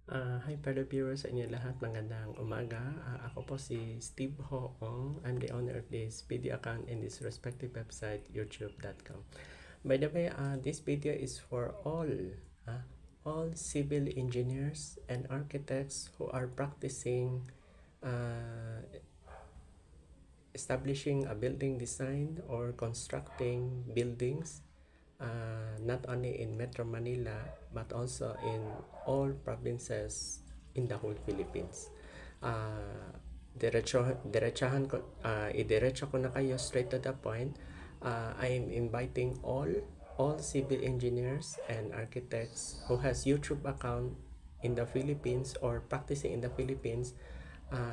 Hi fellow viewers sa inyo lahat, magandang umaga. Ako po si Steve Hoong. I'm the owner of this video account in this respective website, youtube.com. By the way, this video is for all civil engineers and architects who are practicing establishing a building design or constructing buildings, not only in Metro Manila but also in all provinces in the whole Philippines. Idiretso ko na kayo straight to the point. I am inviting all civil engineers and architects who has YouTube account in the Philippines or practicing in the Philippines.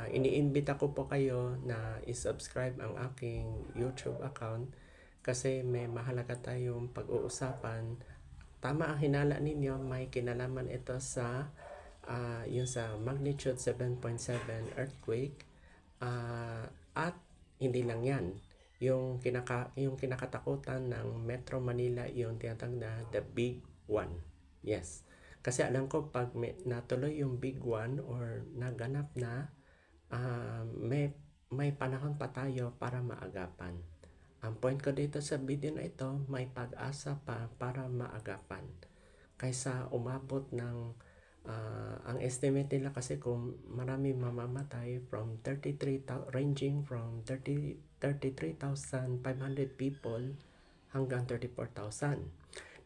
Iniimbita ko po kayo na i-subscribe ang aking YouTube account kasi may mahalaga tayong pag-uusapan. Tama ang hinala ninyo, may kinalaman ito sa yung sa magnitude 7.7 earthquake, at hindi lang yan. Yung kinakatakutan ng Metro Manila, yung tinatawag na the big one. Yes. Kasi alam ko pag natuloy yung big one or naganap na, may panahon pa tayo para maagapan. Ang point ko dito sa video na ito, may pag-asa pa para maagapan kaysa umabot ng ang estimate nila kasi kung marami mamamatay from 33,000 33,500 people hanggang 34,000.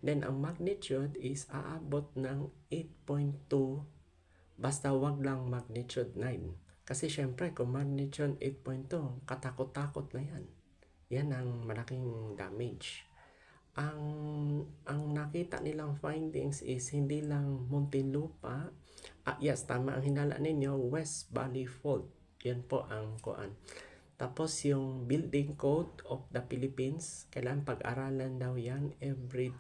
Then ang magnitude is aabot ng 8.2, basta wag lang magnitude 9. Kasi syempre kung magnitude 8.2, katakot-takot na yan. Yan ang malaking damage. Ang nakita nilang findings is hindi lang Muntinlupa. Yes, tama ang hinala ninyo, West Valley Fault. Yan po ang kuan. Tapos yung Building Code of the Philippines, kailangan pag-aralan daw yan every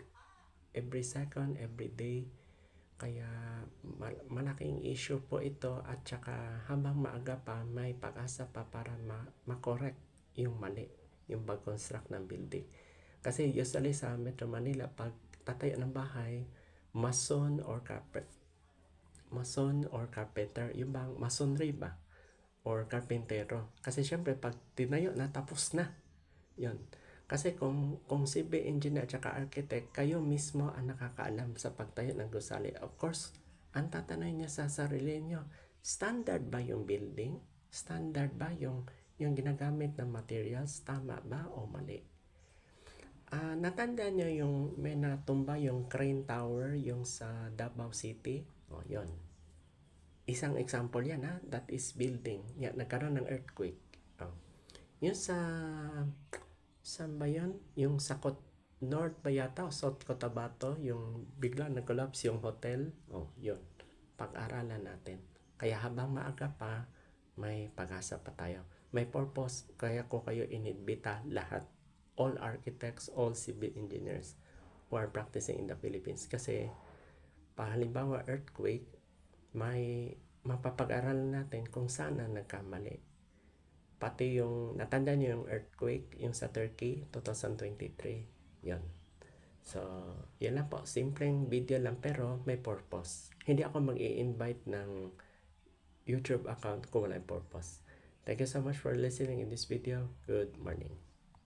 second, every day. Kaya malaking issue po ito, at saka habang maaga pa may pag-asa pa para ma-correct yung mali, yung pag-construct ng building. Kasi usually sa Metro Manila, pag tatayo ng bahay, mason or carpenter, yung bang masonry ba or carpentero. Kasi syempre pag tinayo na, tapos na yun. Kasi kung civil engineer at saka architect, kayo mismo ang nakakaalam sa pagtayo ng gusali. Of course, ang tatanay niya sa sarili niyo, standard ba yung building? Standard ba yung ginagamit ng materials? Tama ba o mali? Natanda niyo yung may natumba yung crane tower yung sa Davao City? O, yun. Isang example yan, that is building. Yan, nagkaroon ng earthquake. Yung saan ba yun? Yung sa North ba yata o South Cotabato, yung bigla nag-collapse yung hotel. Yun. Pag-aralan natin. Kaya habang maaga pa, may pag-asa pa tayo. May purpose, kaya ko kayo inibita lahat. All architects, all civil engineers who are practicing in the Philippines. Kasi, halimbawa earthquake, may mapapag-aralan natin kung saan na nagkamali. Pati yung, natanda nyo yung earthquake, yung sa Turkey, 2023. Yun. So, yun lang po. Simpleng video lang pero may purpose. Hindi ako mag-i-invite ng YouTube account kung wala purpose. Thank you so much for listening in this video. Good morning.